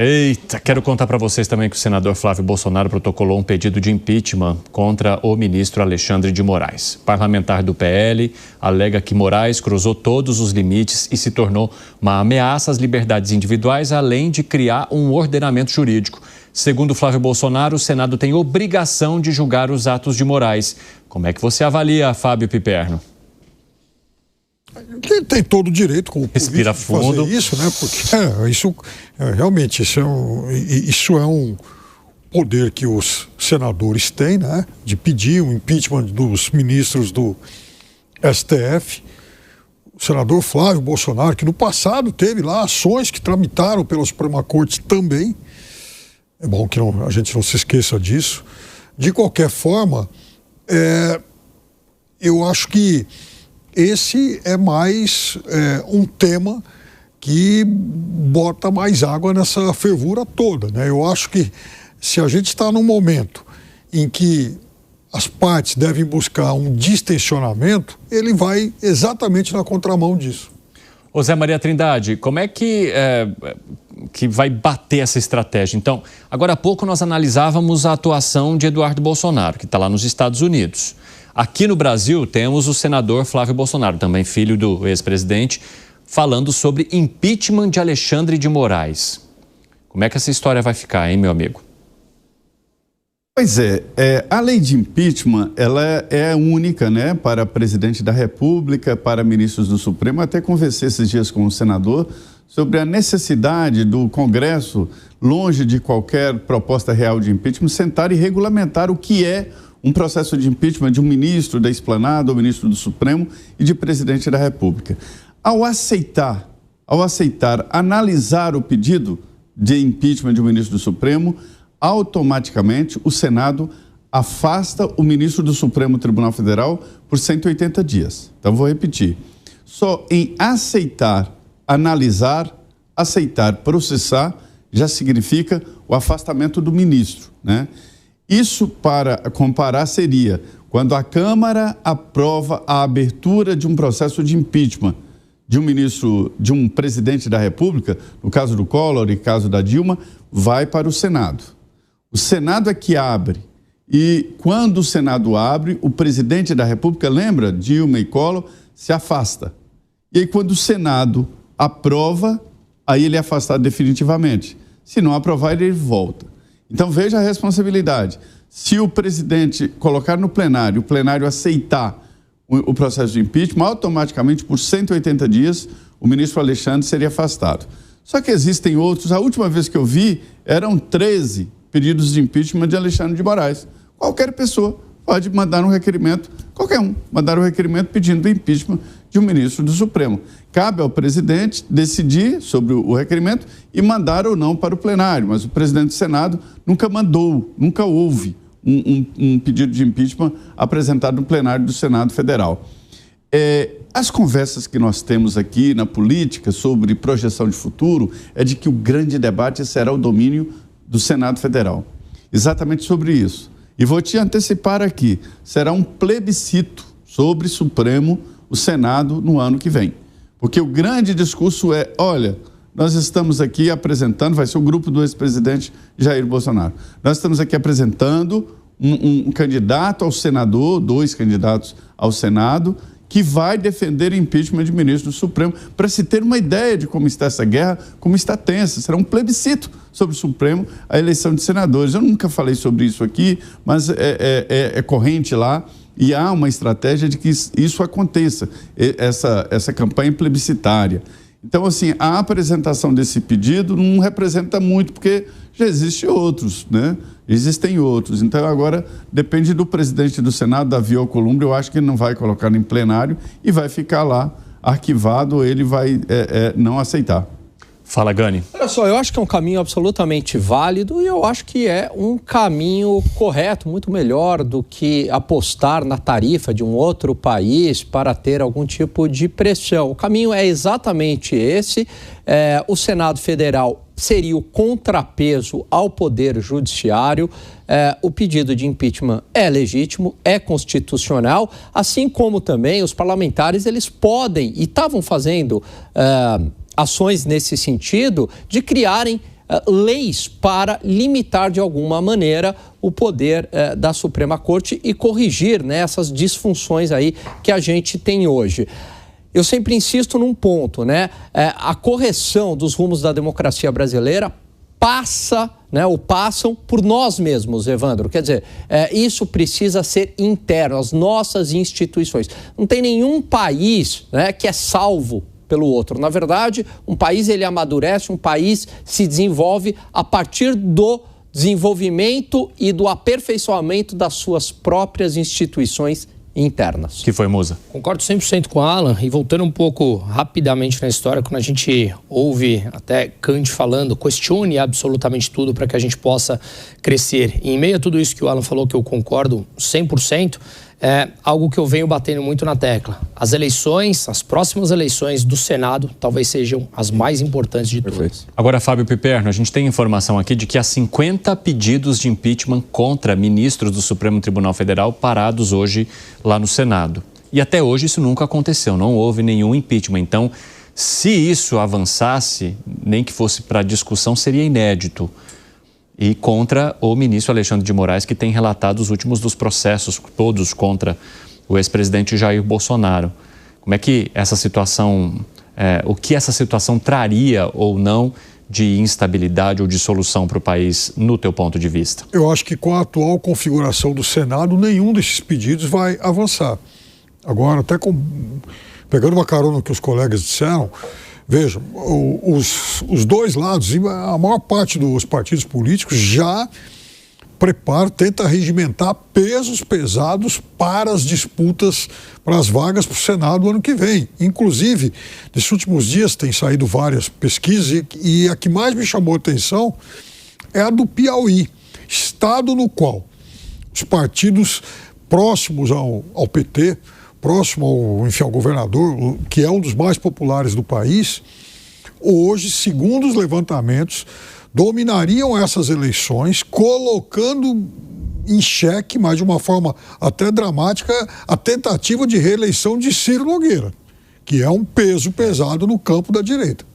Eita, quero contar para vocês também que o senador Flávio Bolsonaro protocolou um pedido de impeachment contra o ministro Alexandre de Moraes. Parlamentar do PL alega que Moraes cruzou todos os limites e se tornou uma ameaça às liberdades individuais, além de criar um ordenamento jurídico. Segundo Flávio Bolsonaro, o Senado tem obrigação de julgar os atos de Moraes. Como é que você avalia, Fábio Piperno? Ele tem todo o direito, como respira fundo, fazer isso, né? Porque realmente isso é um poder que os senadores têm, né? De pedir o impeachment dos ministros do STF. O senador Flávio Bolsonaro, que no passado teve lá ações que tramitaram pela Suprema Corte também. É bom que a gente não se esqueça disso. De qualquer forma, eu acho que esse é mais um tema que bota mais água nessa fervura toda, né? Eu acho que se a gente está num momento em que as partes devem buscar um distensionamento, ele vai exatamente na contramão disso. Ô Zé Maria Trindade, como é que vai bater essa estratégia? Então, agora há pouco nós analisávamos a atuação de Eduardo Bolsonaro, que está lá nos Estados Unidos. Aqui no Brasil temos o senador Flávio Bolsonaro, também filho do ex-presidente, falando sobre impeachment de Alexandre de Moraes. Como é que essa história vai ficar, hein, meu amigo? Pois a lei de impeachment, ela é única, né, para presidente da República, para ministros do Supremo. Até conversei esses dias com o senador sobre a necessidade do Congresso, longe de qualquer proposta real de impeachment, sentar e regulamentar o que é um processo de impeachment de um ministro da Esplanada, ou ministro do Supremo e de presidente da República. Ao aceitar analisar o pedido de impeachment de um ministro do Supremo, automaticamente o Senado afasta o ministro do Supremo Tribunal Federal por 180 dias. Então, vou repetir. Só em aceitar, analisar, processar, já significa o afastamento do ministro, né? Isso, para comparar, seria quando a Câmara aprova a abertura de um processo de impeachment de um ministro, de um presidente da República, no caso do Collor e no caso da Dilma, vai para o Senado. O Senado é que abre. E quando o Senado abre, o presidente da República, lembra, Dilma e Collor, se afasta. E aí, quando o Senado aprova, aí ele é afastado definitivamente. Se não aprovar, ele volta. Então, veja a responsabilidade. Se o presidente colocar no plenário, o plenário aceitar o processo de impeachment, automaticamente, por 180 dias, o ministro Alexandre seria afastado. Só que existem outros. A última vez que eu vi, eram 13 pedidos de impeachment de Alexandre de Moraes. Qualquer pessoa pode mandar um requerimento, qualquer um, mandar um requerimento pedindo o impeachment de um ministro do Supremo. Cabe ao presidente decidir sobre o requerimento e mandar ou não para o plenário, mas o presidente do Senado nunca houve um pedido de impeachment apresentado no plenário do Senado Federal. As conversas que nós temos aqui na política sobre projeção de futuro é de que o grande debate será o domínio do Senado Federal. Exatamente sobre isso. E vou te antecipar aqui, será um plebiscito sobre Supremo, o Senado, no ano que vem. Porque o grande discurso é, olha, nós estamos aqui apresentando, vai ser o grupo do ex-presidente Jair Bolsonaro, nós estamos aqui apresentando um candidato ao senador, 2 candidatos ao Senado, que vai defender o impeachment de ministro do Supremo, para se ter uma ideia de como está essa guerra, como está tensa. Será um plebiscito sobre o Supremo, a eleição de senadores. Eu nunca falei sobre isso aqui, mas é corrente lá e há uma estratégia de que isso aconteça, essa campanha plebiscitária. Então, assim, a apresentação desse pedido não representa muito, porque já existem outros, né? Existem outros. Então, agora, depende do presidente do Senado, Davi Alcolumbre, eu acho que ele não vai colocar em plenário e vai ficar lá arquivado, ou ele vai não aceitar. Fala, Gani. Olha só, eu acho que é um caminho absolutamente válido e eu acho que é um caminho correto, muito melhor do que apostar na tarifa de um outro país para ter algum tipo de pressão. O caminho é exatamente esse. O Senado Federal seria o contrapeso ao Poder Judiciário. O pedido de impeachment é legítimo, é constitucional, assim como também os parlamentares, eles podem e estavam fazendo ações nesse sentido de criarem leis para limitar de alguma maneira o poder da Suprema Corte e corrigir, né, essas disfunções aí que a gente tem hoje. Eu sempre insisto num ponto, né? A correção dos rumos da democracia brasileira passam por nós mesmos, Evandro. Quer dizer, isso precisa ser interno, as nossas instituições. Não tem nenhum país, né, que é salvo pelo outro. Na verdade, um país ele amadurece, um país se desenvolve a partir do desenvolvimento e do aperfeiçoamento das suas próprias instituições internas. Que foi, Musa? Concordo 100% com o Alan, e voltando um pouco rapidamente na história, quando a gente ouve até Kant falando, questione absolutamente tudo para que a gente possa crescer. E em meio a tudo isso que o Alan falou, que eu concordo 100%, é algo que eu venho batendo muito na tecla. As eleições, as próximas eleições do Senado, talvez sejam as mais importantes de todas. Agora, Fábio Piperno, a gente tem informação aqui de que há 50 pedidos de impeachment contra ministros do Supremo Tribunal Federal parados hoje lá no Senado. E até hoje isso nunca aconteceu, não houve nenhum impeachment. Então, se isso avançasse, nem que fosse para discussão, seria inédito. E contra o ministro Alexandre de Moraes, que tem relatado os últimos dos processos todos contra o ex-presidente Jair Bolsonaro. Como é que essa situação, o que essa situação traria ou não de instabilidade ou de solução para o país, no teu ponto de vista? Eu acho que com a atual configuração do Senado, nenhum desses pedidos vai avançar. Agora, até pegando uma carona no que os colegas disseram, vejam, os dois lados, a maior parte dos partidos políticos já tenta regimentar pesos pesados para as disputas, para as vagas para o Senado ano que vem. Inclusive, nesses últimos dias tem saído várias pesquisas e a que mais me chamou a atenção é a do Piauí, estado no qual os partidos próximos ao PT, próximo ao governador, que é um dos mais populares do país, hoje, segundo os levantamentos, dominariam essas eleições, colocando em xeque, mas de uma forma até dramática, a tentativa de reeleição de Ciro Nogueira, que é um peso pesado no campo da direita.